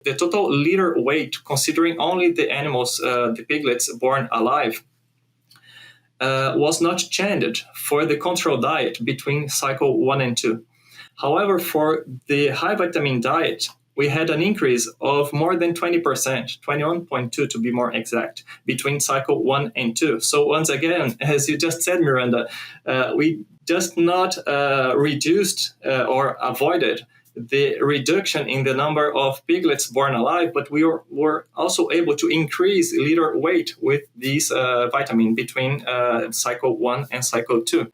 The total litter weight, considering only the animals, the piglets born alive, was not changed for the control diet between cycle 1 and 2. However, for the high vitamin diet, we had an increase of more than 20%, 21.2 to be more exact, between cycle 1 and 2. So once again, as you just said, Miranda, we just not reduced or avoided the reduction in the number of piglets born alive, but we were also able to increase litter weight with these vitamin between cycle 1 and cycle 2.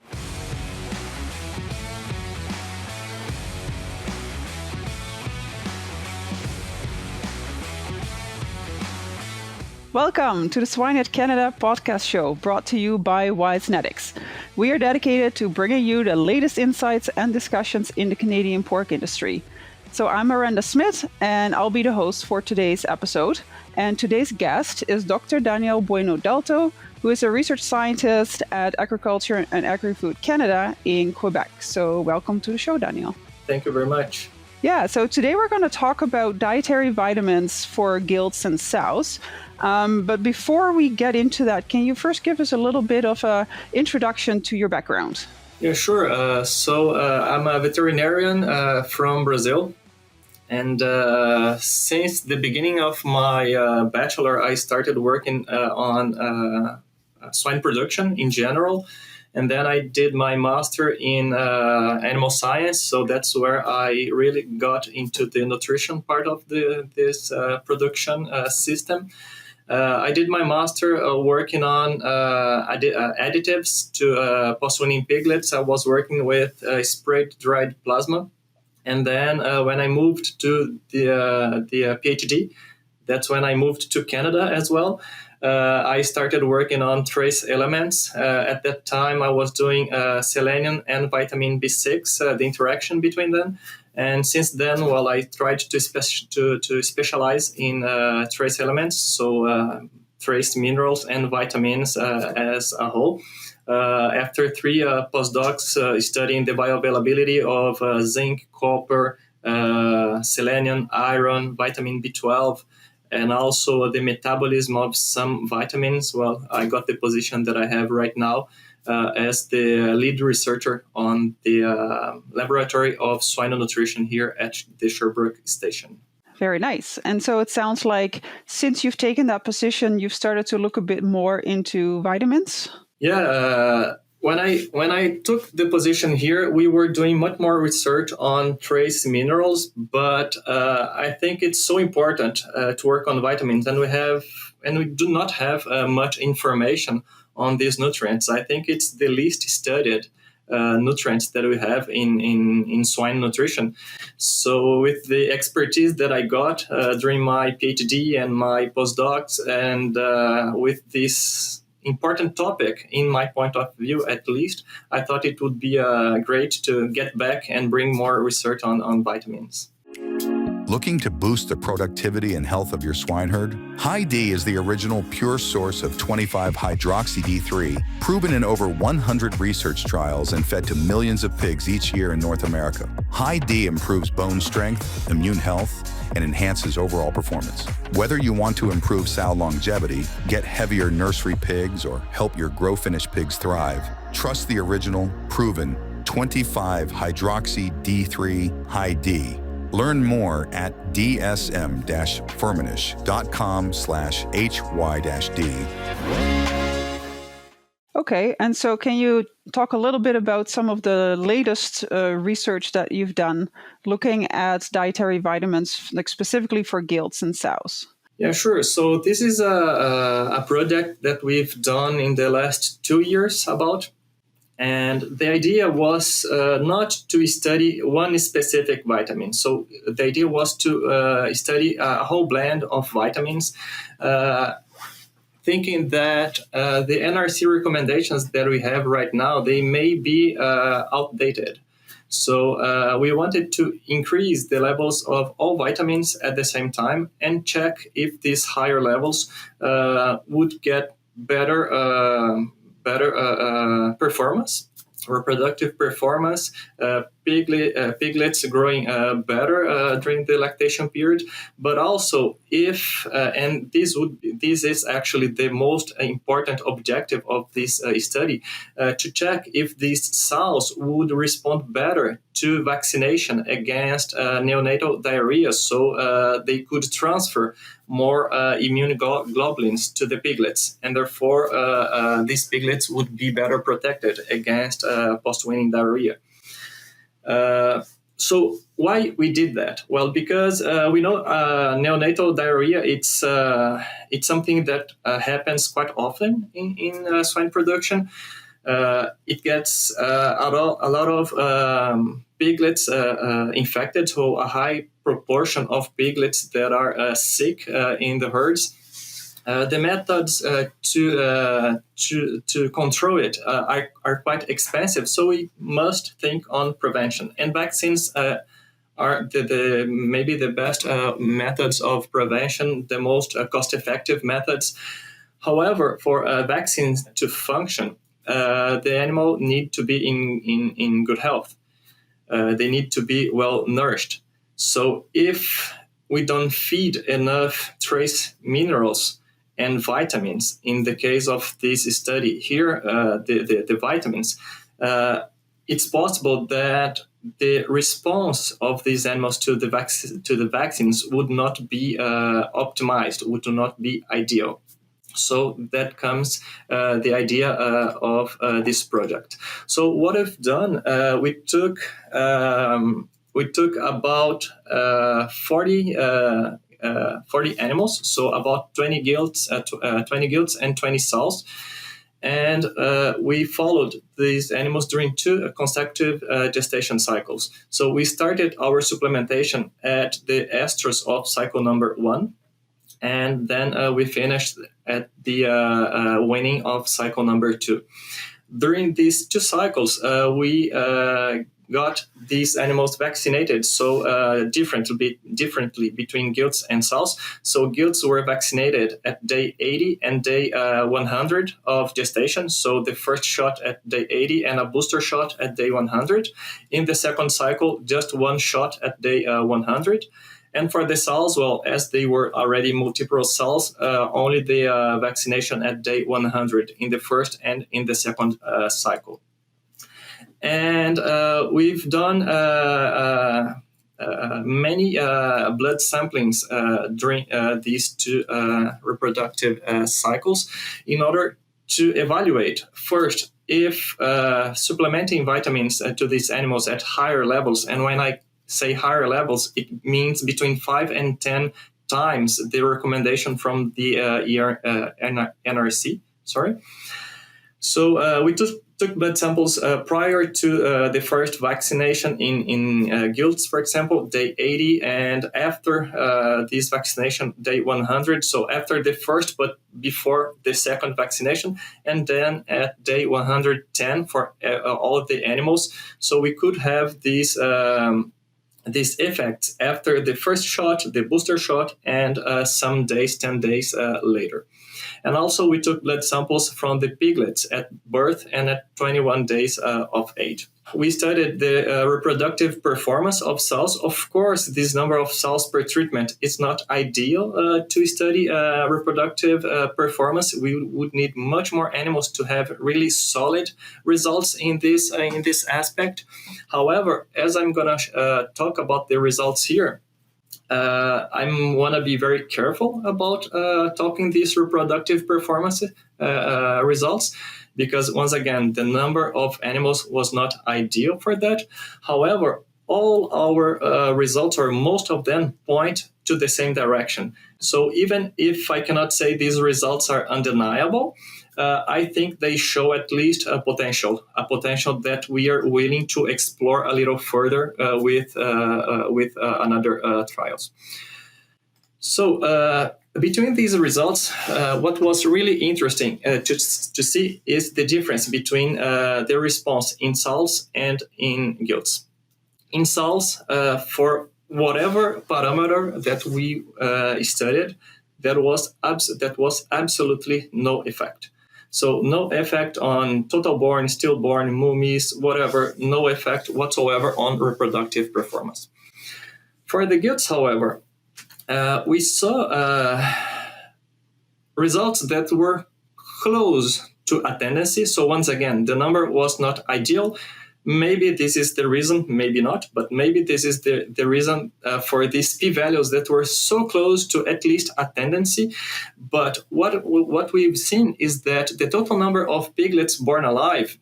Welcome to the Swine Canada podcast show, brought to you by Wisenetics. We are dedicated to bringing you the latest insights and discussions in the Canadian pork industry. So I'm Miranda Smith, and I'll be the host for today's episode. And today's guest is Dr. Danyel Dalto, who is a research scientist at Agriculture and Agri-Food Canada in Quebec. So welcome to the show, Danyel. Thank you very much. Yeah, so today we're going to talk about dietary vitamins for gilts and sows. But before we get into that, can you first give us a little bit of an introduction to your background? Yeah, sure. So I'm a veterinarian from Brazil. And since the beginning of my bachelor, I started working on swine production in general. And then I did my master in animal science. So that's where I really got into the nutrition part of this production system. I did my master working on additives to post-weaning piglets. I was working with sprayed dried plasma. And then when I moved to the PhD, that's when I moved to Canada as well. I started working on trace elements. At that time, I was doing selenium and vitamin B6, the interaction between them. And since then, I tried to specialize in trace elements, so trace minerals and vitamins as a whole. After 3 postdocs studying the bioavailability of zinc, copper, selenium, iron, vitamin B12, and also the metabolism of some vitamins, I got the position that I have right now as the lead researcher on the laboratory of swine nutrition here at the Sherbrooke station. Very nice. And so it sounds like since you've taken that position, you've started to look a bit more into vitamins? Yeah. When I took the position here, we were doing much more research on trace minerals, but I think it's so important to work on vitamins, and we do not have much information on these nutrients. I think it's the least studied nutrients that we have in swine nutrition. So with the expertise that I got during my PhD and my postdocs, and with this important topic, in my point of view at least, I thought it would be great to get back and bring more research on vitamins. Looking to boost the productivity and health of your swine herd? High D is the original pure source of 25-hydroxy-D3, proven in over 100 research trials and fed to millions of pigs each year in North America. High D improves bone strength, immune health, and enhances overall performance. Whether you want to improve sow longevity, get heavier nursery pigs, or help your grow-finish pigs thrive, trust the original, proven 25-hydroxy-D3 High D. Learn more at dsm-firmenich.com/hy-d. Okay, and so can you talk a little bit about some of the latest research that you've done looking at dietary vitamins, like specifically for gilts and sows? Yeah, sure. So this is a project that we've done in the last 2 years about. And the idea was not to study one specific vitamin. So the idea was to study a whole blend of vitamins, thinking that the NRC recommendations that we have right now, they may be outdated. So we wanted to increase the levels of all vitamins at the same time and check if these higher levels would get better performance, reproductive performance, piglets growing better during the lactation period, but also if and this is actually the most important objective of this study, to check if these sows would respond better to vaccination against neonatal diarrhea, so they could transfer more immune globulins to the piglets, and therefore these piglets would be better protected against post-weaning diarrhea. So why we did that? Well, because we know neonatal diarrhea, it's something that happens quite often in swine production. It gets a lot of piglets infected, so a high proportion of piglets that are sick in the herds. The methods to control it are quite expensive, so we must think on prevention. And vaccines are maybe the best methods of prevention, the most cost-effective methods. However, for vaccines to function, the animal need to be in good health. They need to be well nourished. So if we don't feed enough trace minerals and vitamins, in the case of this study here, the vitamins, it's possible that the response of these animals to the vaccines would not be optimized, would not be ideal. So that comes the idea of this project. So what I've done, we took about 40 animals, so about 20 gilts and 20 sows, and we followed these animals during 2 consecutive gestation cycles. So we started our supplementation at the estrus of cycle number 1, and then we finished at the weaning of cycle number 2. During these 2 cycles, we got these animals vaccinated, so differently between gilts and sows. So gilts were vaccinated at day 80 and day 100 of gestation, so the first shot at day 80 and a booster shot at day 100. In the second cycle, just 1 shot at day 100. And for the sows, well, as they were already multiple sows, only the vaccination at day 100 in the first and in the second cycle. And we've done many blood samplings during these 2 reproductive cycles in order to evaluate, first, if supplementing vitamins to these animals at higher levels, and when I say higher levels, it means between 5 and 10 times the recommendation from the NRC. So we took blood samples prior to the first vaccination in gilts, for example, day 80, and after this vaccination, day 100. So after the first, but before the second vaccination, and then at day 110 for all of the animals. So we could have these effects after the first shot, the booster shot, and some days, 10 days later. And also we took blood samples from the piglets at birth and at 21 days of age. We studied the reproductive performance of sows. Of course, this number of sows per treatment is not ideal to study reproductive performance. We would need much more animals to have really solid results in this aspect. However, as I'm going to talk about the results here, I want to be very careful about talking these reproductive performance results, because once again, the number of animals was not ideal for that. However, all our results, or most of them, point to the same direction. So even if I cannot say these results are undeniable, I think they show at least a potential that we are willing to explore a little further with another trials. So between these results, what was really interesting to see is the difference between the response in sows and in gilts. In sows, for whatever parameter that we studied, there was absolutely no effect. So no effect on total born, stillborn, mummies, whatever, no effect whatsoever on reproductive performance. For the gilts, however, we saw results that were close to a tendency. So once again, the number was not ideal. Maybe this is the reason, maybe not, but maybe this is the reason for these p-values that were so close to at least a tendency. But what we've seen is that the total number of piglets born alive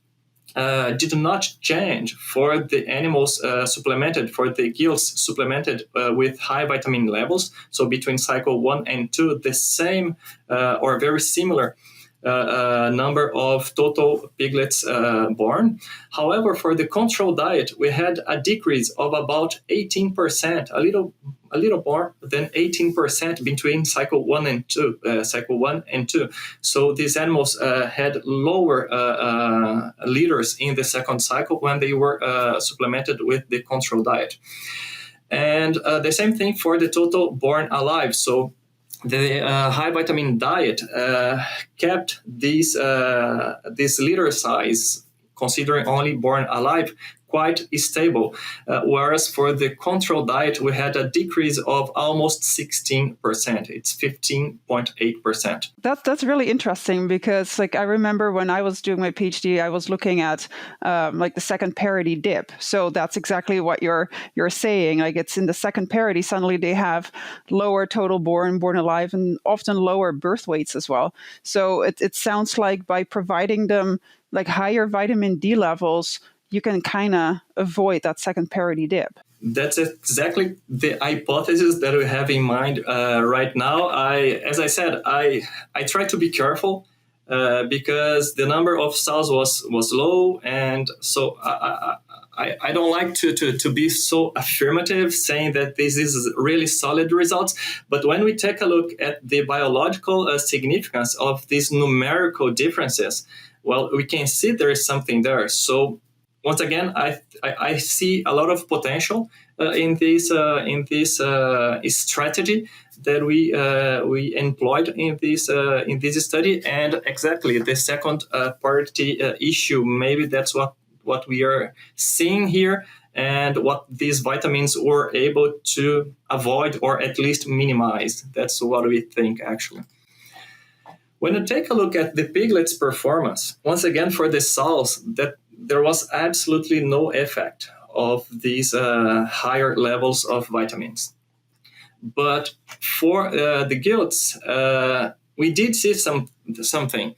did not change for the animals supplemented, for the gilts supplemented with high vitamin levels. So between cycle 1 and 2, the same or very similar number of total piglets born. However, for the control diet, we had a decrease of about 18%, a little more than 18% between cycle 1 and 2. So these animals had lower liters in the second cycle when they were supplemented with the control diet. And the same thing for the total born alive. So the high vitamin diet kept this litter size, considering only born alive, quite stable, whereas for the control diet we had a decrease of almost 16%. It's 15.8%. That's really interesting, because I remember when I was doing my PhD, I was looking at the second parity dip. So that's exactly what you're saying. It's in the second parity, suddenly they have lower total born alive, and often lower birth weights as well. So it sounds like by providing them higher vitamin D levels, you can kind of avoid that second parity dip. That's exactly the hypothesis that we have in mind right now. As I said, I try to be careful because the number of sows was low, and so I don't like to be so affirmative, saying that this is really solid results. But when we take a look at the biological significance of these numerical differences, well, we can see there is something there. So once again, I see a lot of potential in this strategy that we employed in this study, and exactly the second parity issue. Maybe that's what we are seeing here, and what these vitamins were able to avoid or at least minimize. That's what we think, actually. When you take a look at the piglets' performance, once again for the sows, that there was absolutely no effect of these higher levels of vitamins. But for the gilts, we did see something.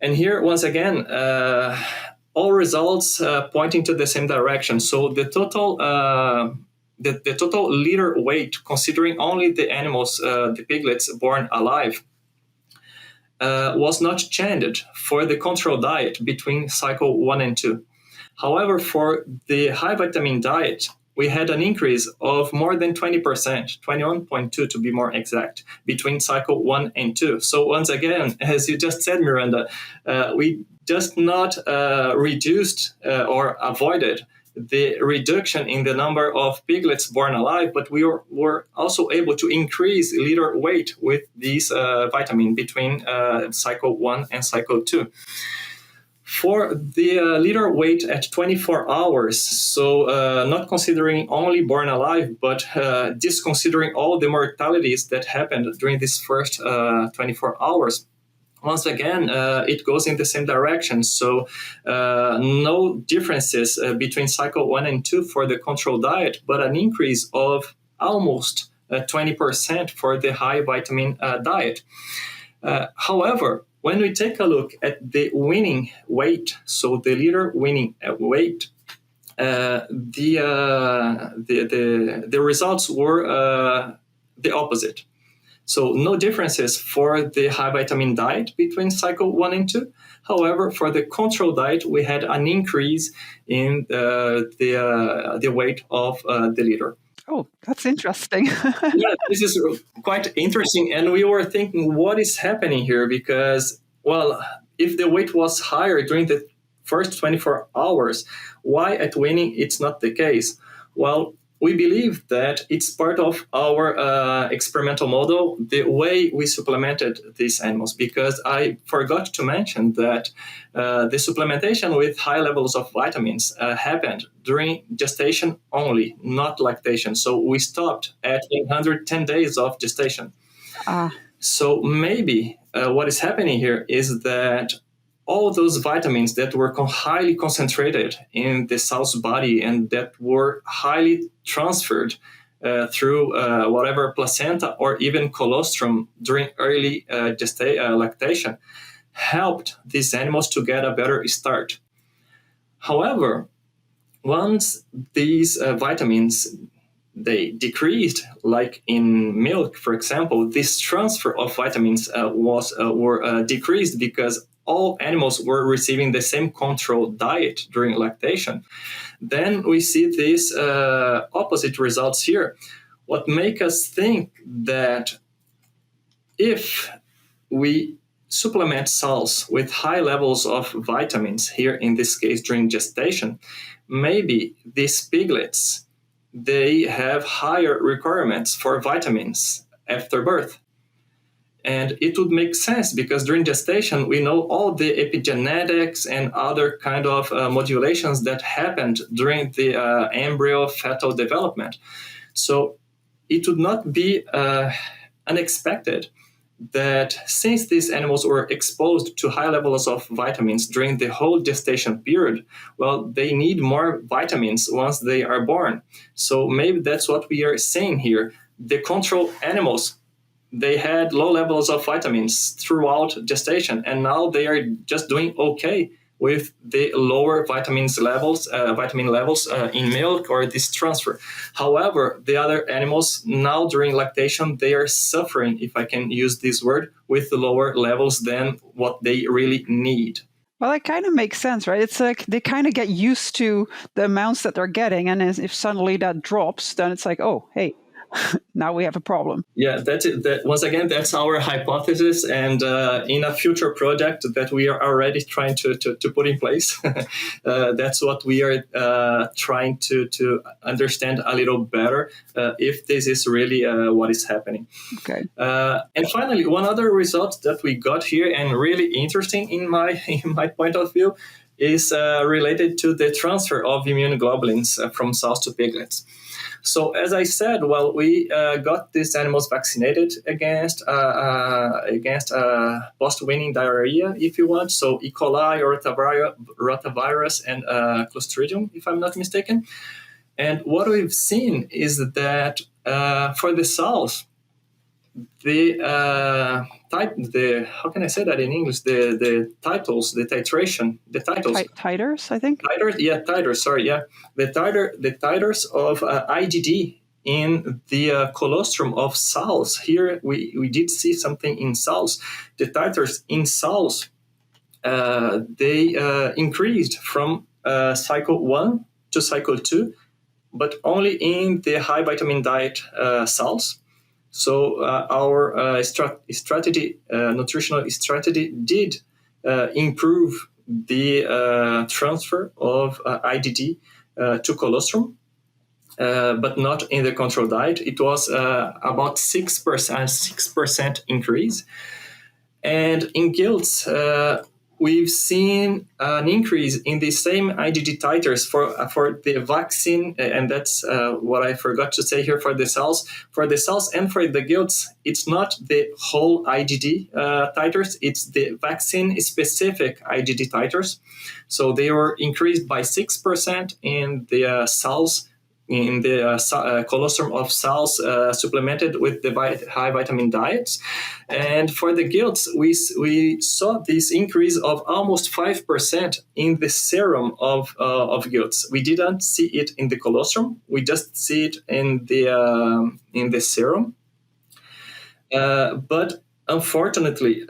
And here, once again, all results pointing to the same direction. So the total the total litter weight, considering only the animals, the piglets born alive, was not changed for the control diet between cycle 1 and 2. However, for the high vitamin diet, we had an increase of more than 20%, 21.2 to be more exact, between cycle 1 and 2. So once again, as you just said, Miranda, we just not reduced or avoided the reduction in the number of piglets born alive, but we were also able to increase litter weight with these vitamin between cycle 1 and cycle 2. For the litter weight at 24 hours, so not considering only born alive, but disconsidering all the mortalities that happened during this first 24 hours, once again, it goes in the same direction. So no differences between cycle 1 and 2 for the control diet, but an increase of almost 20% for the high vitamin diet. However, when we take a look at the winning weight, so the litter winning weight, the results were the opposite. So no differences for the high vitamin diet between cycle 1 and 2. However, for the control diet, we had an increase in the weight of the litter. Oh, that's interesting. Yeah, this is quite interesting. And we were thinking, what is happening here? Because, well, if the weight was higher during the first 24 hours, why at weaning it's not the case? Well, we believe that it's part of our experimental model, the way we supplemented these animals, because I forgot to mention that the supplementation with high levels of vitamins happened during gestation only, not lactation. So we stopped at 110 days of gestation. So maybe what is happening here is that all those vitamins that were highly concentrated in the sow's body and that were highly transferred through whatever placenta or even colostrum during early lactation helped these animals to get a better start. However, once these vitamins they decreased, like in milk, for example, this transfer of vitamins were decreased because all animals were receiving the same controlled diet during lactation. Then we see these opposite results here. What make us think that if we supplement sows with high levels of vitamins, here in this case during gestation, maybe these piglets, they have higher requirements for vitamins after birth. And it would make sense because during gestation, we know all the epigenetics and other kind of modulations that happened during the embryo fetal development. So it would not be unexpected that since these animals were exposed to high levels of vitamins during the whole gestation period, well, they need more vitamins once they are born. So maybe that's what we are saying here. The control animals, they had low levels of vitamins throughout gestation, and now they are just doing okay with the lower vitamin levels in milk or this transfer. However, the other animals now during lactation, they are suffering, if I can use this word, with the lower levels than what they really need. Well, that kind of makes sense, right? It's like they kind of get used to the amounts that they're getting, and if suddenly that drops, then it's like, oh, hey, now we have a problem. Yeah, that's it. Once again, that's our hypothesis, and in a future project that we are already trying to put in place, that's what we are trying to understand a little better if this is really what is happening. Okay. And finally, one other result that we got here, and really interesting in my point of view, is related to the transfer of immunoglobulins from sows to piglets. So as I said, well, we got these animals vaccinated against post-weaning diarrhea, if you want. So E. coli, rotavirus, and Clostridium, if I'm not mistaken. And what we've seen is that for the sows, how can I say that in English? The titles, the titration, the titles. Titers, I think. Titers. Sorry, yeah. The titers of IgD in the colostrum of sows. Here we did see something in sows. The titers in sows they increased from cycle 1 to cycle 2, but only in the high vitamin diet sows. So our nutritional strategy did improve the transfer of IgD to colostrum, but not in the control diet. It was about 6% increase. And in gilts, we've seen an increase in the same IgD titers for the vaccine, and that's what I forgot to say here for the cells. For the cells and for the gilts, it's not the whole IgD titers, it's the vaccine-specific IgD titers. So they were increased by 6% in the cells, in the colostrum of cells supplemented with the high vitamin diets. And for the gilts, we saw this increase of almost 5% in the serum of gilts. We didn't see it in the colostrum. We just see it in the serum. But unfortunately,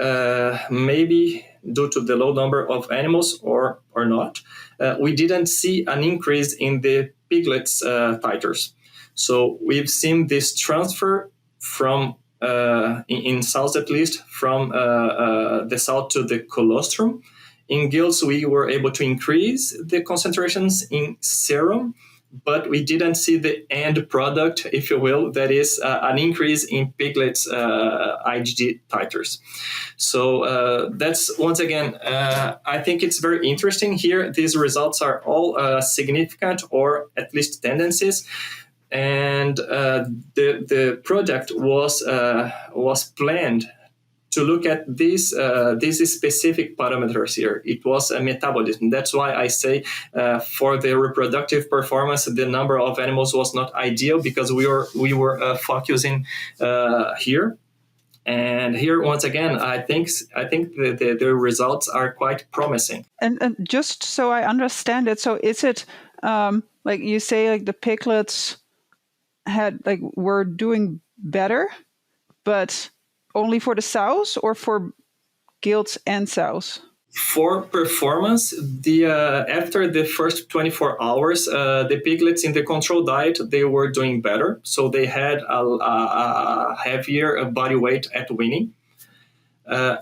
maybe due to the low number of animals or not, we didn't see an increase in the piglets titers. So we've seen this transfer from, in sows at least, from the sow to the colostrum. In gilts, we were able to increase the concentrations in serum, but we didn't see the end product, if you will, that is an increase in piglets' IgG titers. So that's, once again, I think it's very interesting here. These results are all significant, or at least tendencies. And the project was planned to look at these specific parameters here. It was a metabolism. That's why I say for the reproductive performance, the number of animals was not ideal, because we were focusing here. And here, once again, I think the results are quite promising. And just so I understand it, so is it like you say, like the piglets were doing better, but only for the sows, or for gilts and sows? For performance, after the first 24 hours, the piglets in the control diet, they were doing better. So they had a heavier body weight at weaning.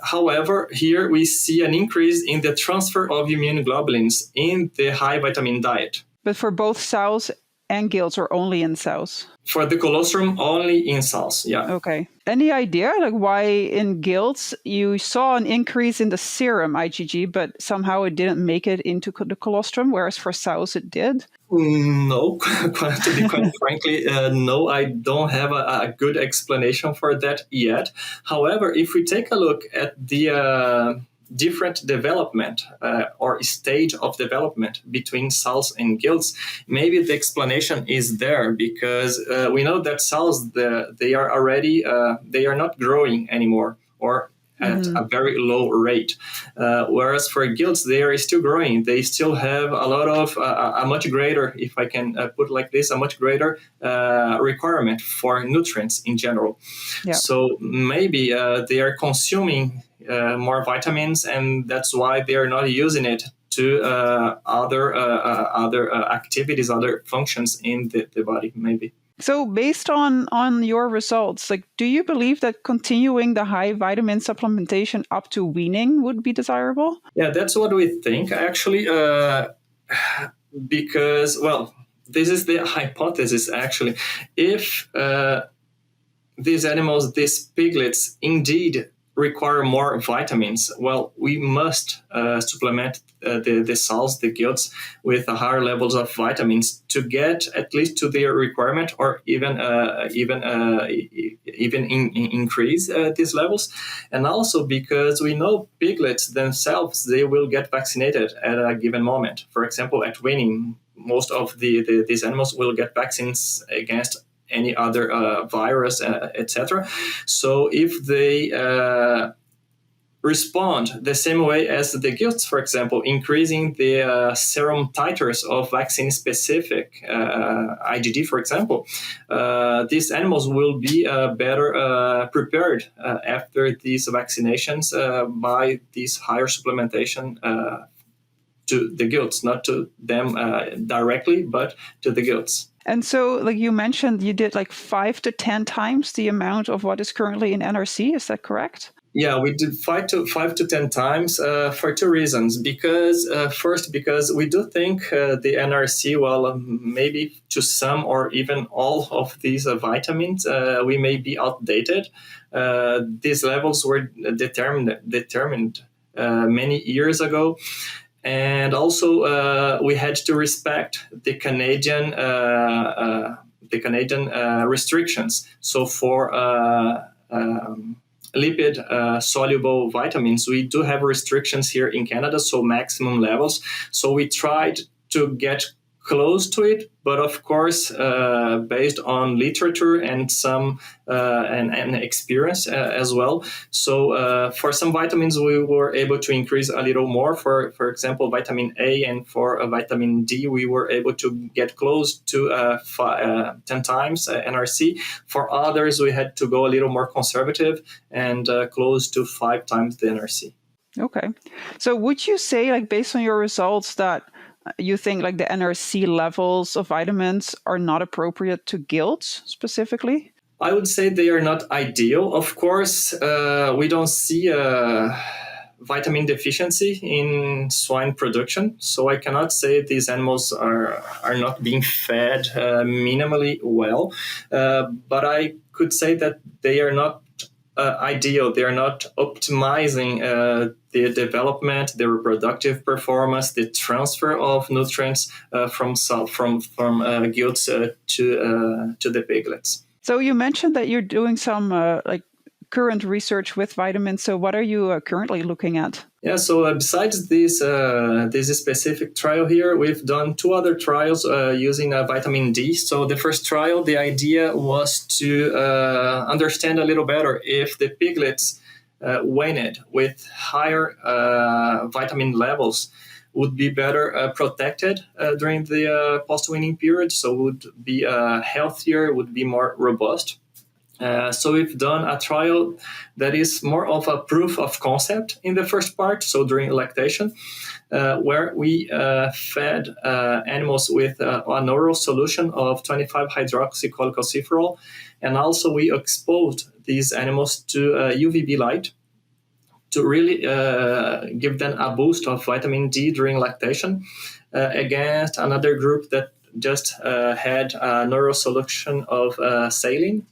However, here we see an increase in the transfer of immunoglobulins in the high vitamin diet. But for both sows and gilts, or only in sows? For the colostrum, only in sows, yeah. Okay. Any idea why in gilts you saw an increase in the serum IgG, but somehow it didn't make it into the colostrum, whereas for sows it did? No, to be quite frankly, no, I don't have a good explanation for that yet. However, if we take a look at the different development or stage of development between sows and gilts, maybe the explanation is there, because we know that sows, they are not growing anymore, or at a very low rate, whereas for gilts, they are still growing. They still have a lot of a much greater, if I can put like this, a much greater requirement for nutrients in general. Yeah. So maybe they are consuming more vitamins, and that's why they are not using it to other activities, other functions in the body, maybe. So based on your results, do you believe that continuing the high vitamin supplementation up to weaning would be desirable? Yeah, that's what we think, actually, because, well, this is the hypothesis, actually. If these animals, these piglets, indeed require more vitamins, well, we must supplement the sows, the gilts, with higher levels of vitamins to get at least to their requirement, or even increase these levels. And also because we know piglets themselves, they will get vaccinated at a given moment. For example, at weaning, most of these animals will get vaccines against any other virus, etc. So if they respond the same way as the gilts, for example, increasing the serum titers of vaccine-specific IgG, for example, these animals will be better prepared after these vaccinations by this higher supplementation to the gilts, not to them directly, but to the gilts. And so, you mentioned, you did 5 to 10 times the amount of what is currently in NRC. Is that correct? Yeah, we did 5 to 10 times for two reasons. Because first, because we do think the NRC, well, maybe to some or even all of these vitamins, we may be outdated. These levels were determined many years ago. And also, we had to respect the Canadian restrictions. So for lipid soluble vitamins, we do have restrictions here in Canada, so maximum levels. So we tried to get close to it, but of course, based on literature and some and experience as well. So for some vitamins, we were able to increase a little more. For example, vitamin A, and for vitamin D, we were able to get close to 10 times NRC. For others, we had to go a little more conservative and close to 5 times the NRC. Okay. So would you say, based on your results, that you think the NRC levels of vitamins are not appropriate to gilts specifically? I would say they are not ideal. Of course, we don't see vitamin deficiency in swine production. So I cannot say these animals are not being fed minimally well, but I could say that they are not ideal. They are not optimizing the development, the reproductive performance, the transfer of nutrients from gilts to the piglets. So you mentioned that you're doing some current research with vitamins. So what are you currently looking at? Yeah, so besides this specific trial here, we've done 2 other trials using vitamin D. So the first trial, the idea was to understand a little better if the piglets weaned with higher vitamin levels would be better protected during the post-weaning period, so would be healthier, would be more robust. So we've done a trial that is more of a proof of concept in the first part, so during lactation, where we fed animals with an oral solution of 25-hydroxycholecalciferol, and also we exposed these animals to UVB light to really give them a boost of vitamin D during lactation against another group that just had an oral solution of saline.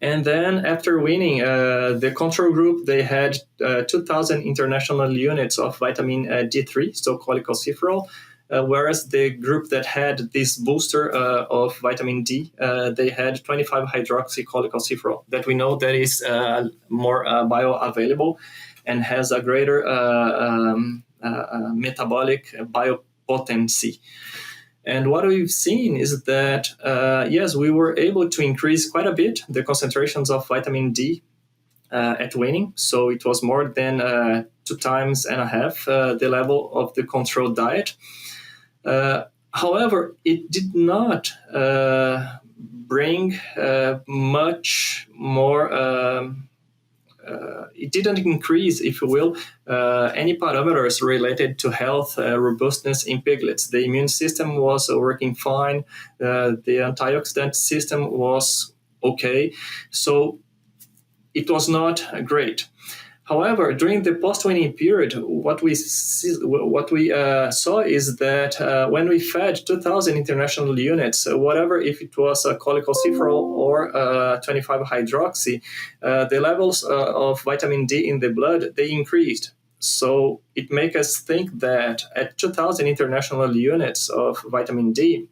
And then after weaning, the control group, they had 2,000 international units of vitamin D3, so cholecalciferol, whereas the group that had this booster of vitamin D, they had 25-hydroxycholecalciferol, that we know that is more bioavailable and has a greater metabolic biopotency. And what we've seen is that, yes, we were able to increase quite a bit the concentrations of vitamin D at weaning. So it was more than 2.5 times the level of the controlled diet. However, it did not bring much more. It didn't increase, if you will, any parameters related to health, robustness in piglets. The immune system was working fine. The antioxidant system was okay. So it was not great. However, during the post-weaning period, what we saw is that when we fed 2,000 international units, whatever, if it was cholecalciferol or 25-hydroxy, the levels of vitamin D in the blood, they increased. So it makes us think that at 2,000 international units of vitamin D,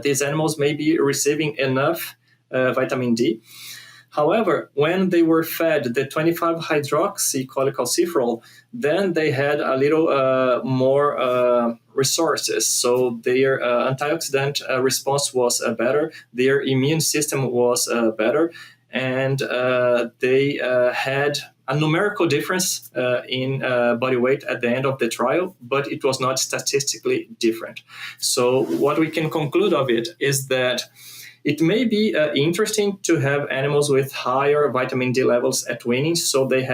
these animals may be receiving enough vitamin D. However, when they were fed the 25-hydroxycholecalciferol, then they had a little more resources. So their antioxidant response was better, their immune system was better, and they had a numerical difference in body weight at the end of the trial, but it was not statistically different. So what we can conclude of it is that it may be interesting to have animals with higher vitamin D levels at weaning, so they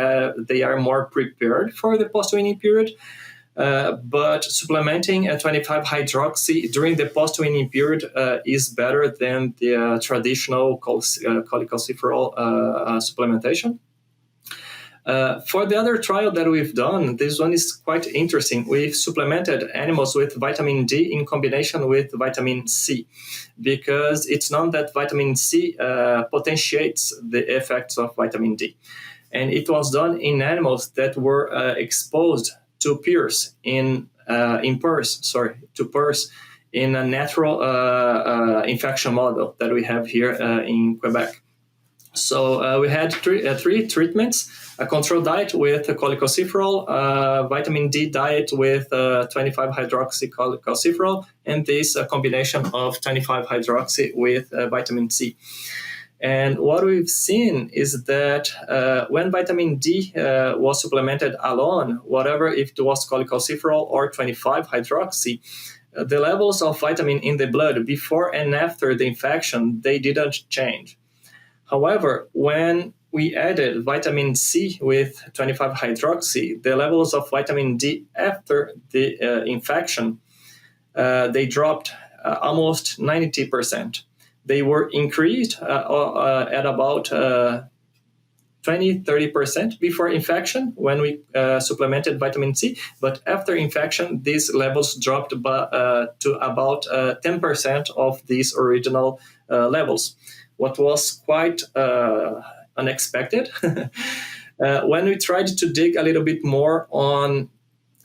are more prepared for the post-weaning period. But supplementing a 25-hydroxy during the post-weaning period is better than the traditional cholecalciferol supplementation. For the other trial that we've done, this one is quite interesting. We've supplemented animals with vitamin D in combination with vitamin C, because it's known that vitamin C potentiates the effects of vitamin D. And it was done in animals that were exposed to PRRS in PRRS in a natural infection model that we have here in Quebec. So we had three treatments: a control diet with cholecalciferol, vitamin D diet with 25-hydroxycholecalciferol, and this combination of 25-hydroxy with vitamin C. And what we've seen is that when vitamin D was supplemented alone, whatever, if it was cholecalciferol or 25-hydroxy, the levels of vitamin in the blood before and after the infection, they didn't change. However, when we added vitamin C with 25-hydroxy, the levels of vitamin D after the infection, they dropped almost 90%. They were increased at about 20-30% before infection when we supplemented vitamin C, but after infection, these levels dropped to about 10% of these original levels, what was quite unexpected. When we tried to dig a little bit more on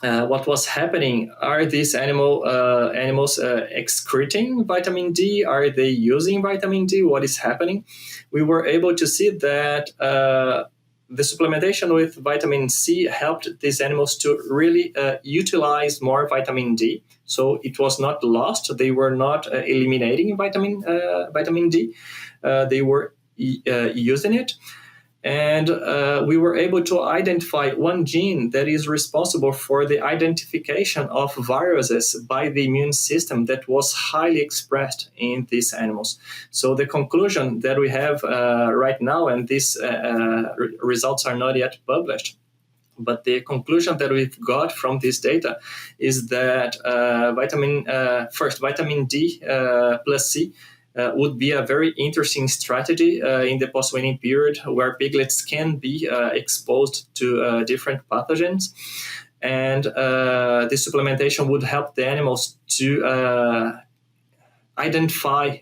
what was happening, are these animals excreting vitamin D? Are they using vitamin D? What is happening? We were able to see that the supplementation with vitamin C helped these animals to really utilize more vitamin D. So it was not lost. They were not eliminating vitamin D. They were using it. And we were able to identify one gene that is responsible for the identification of viruses by the immune system that was highly expressed in these animals. So the conclusion that we have right now, and these results are not yet published, but the conclusion that we've got from this data is that vitamin D plus C would be a very interesting strategy in the post-weaning period where piglets can be exposed to different pathogens. And the supplementation would help the animals to identify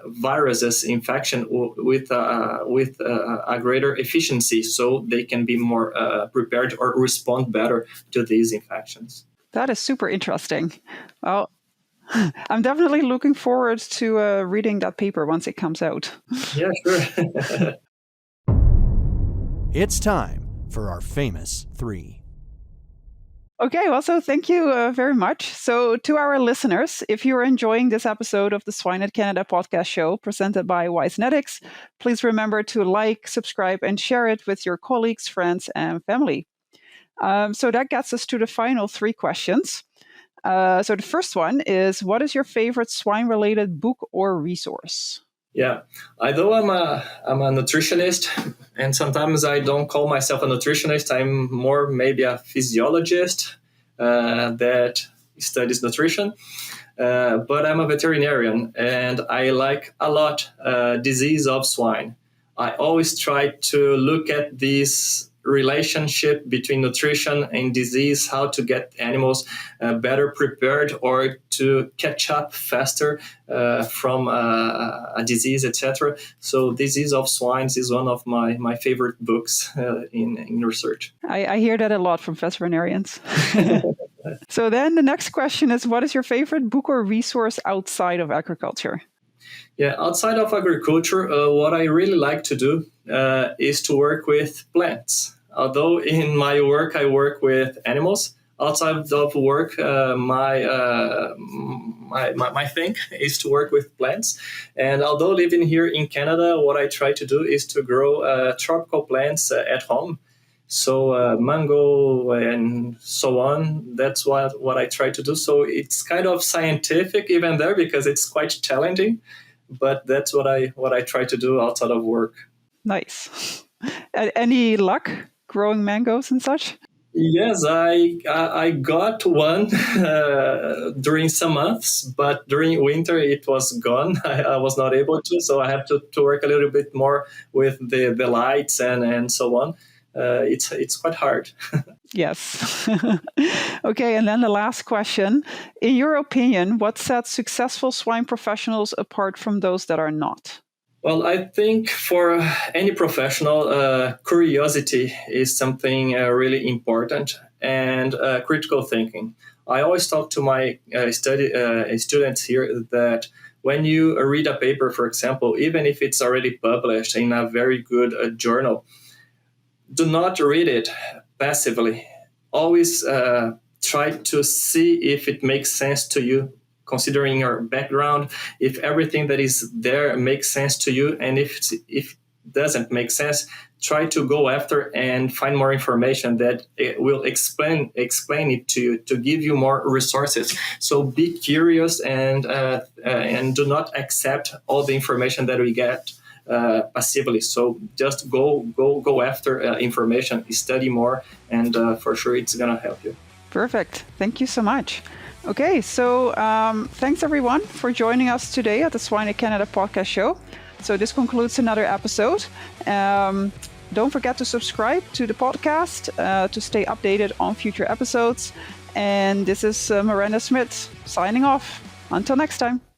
viruses infection with a greater efficiency, so they can be more prepared or respond better to these infections. That is super interesting. Well, I'm definitely looking forward to reading that paper once it comes out. Yeah, sure. It's time for our famous three. Okay, well, so thank you very much. So to our listeners, if you're enjoying this episode of the Swine at Canada podcast show presented by Wisenetics, please remember to like, subscribe, and share it with your colleagues, friends, and family. So that gets us to the final three questions. So the first one is, what is your favorite swine-related book or resource? Yeah, although I'm a nutritionist, and sometimes I don't call myself a nutritionist, I'm more maybe a physiologist that studies nutrition. But I'm a veterinarian, and I like a lot disease of swine. I always try to look at this relationship between nutrition and disease, how to get animals better prepared or to catch up faster from a disease, etc. So Disease of Swines is one of my favorite books in research. I hear that a lot from veterinarians. So then the next question is, what is your favorite book or resource outside of agriculture? Yeah, outside of agriculture, what I really like to do is to work with plants. Although in my work I work with animals, outside of work my thing is to work with plants. And although living here in Canada, what I try to do is to grow tropical plants at home. So mango and so on, that's what I try to do. So it's kind of scientific even there because it's quite challenging. But that's what I try to do outside of work. Nice. Any luck growing mangoes and such? Yes, I got one during some months, but during winter it was gone. I was not able to, so I have to work a little bit more with the lights and so on. It's quite hard. Yes. Okay, and then the last question. In your opinion, what sets successful swine professionals apart from those that are not? Well, I think for any professional, curiosity is something really important, and critical thinking. I always talk to my students here that when you read a paper, for example, even if it's already published in a very good journal, do not read it passively. Always try to see if it makes sense to you, considering your background, if everything that is there makes sense to you, and if it doesn't make sense, try to go after and find more information that will explain it to you, to give you more resources. So be curious and do not accept all the information that we get passively. So just go after information, study more, and for sure it's gonna help you. Perfect. Thank you so much. Okay, so thanks everyone for joining us today at the Swine at Canada podcast show. So this concludes another episode. Don't forget to subscribe to the podcast to stay updated on future episodes. And this is Miranda Smith signing off. Until next time.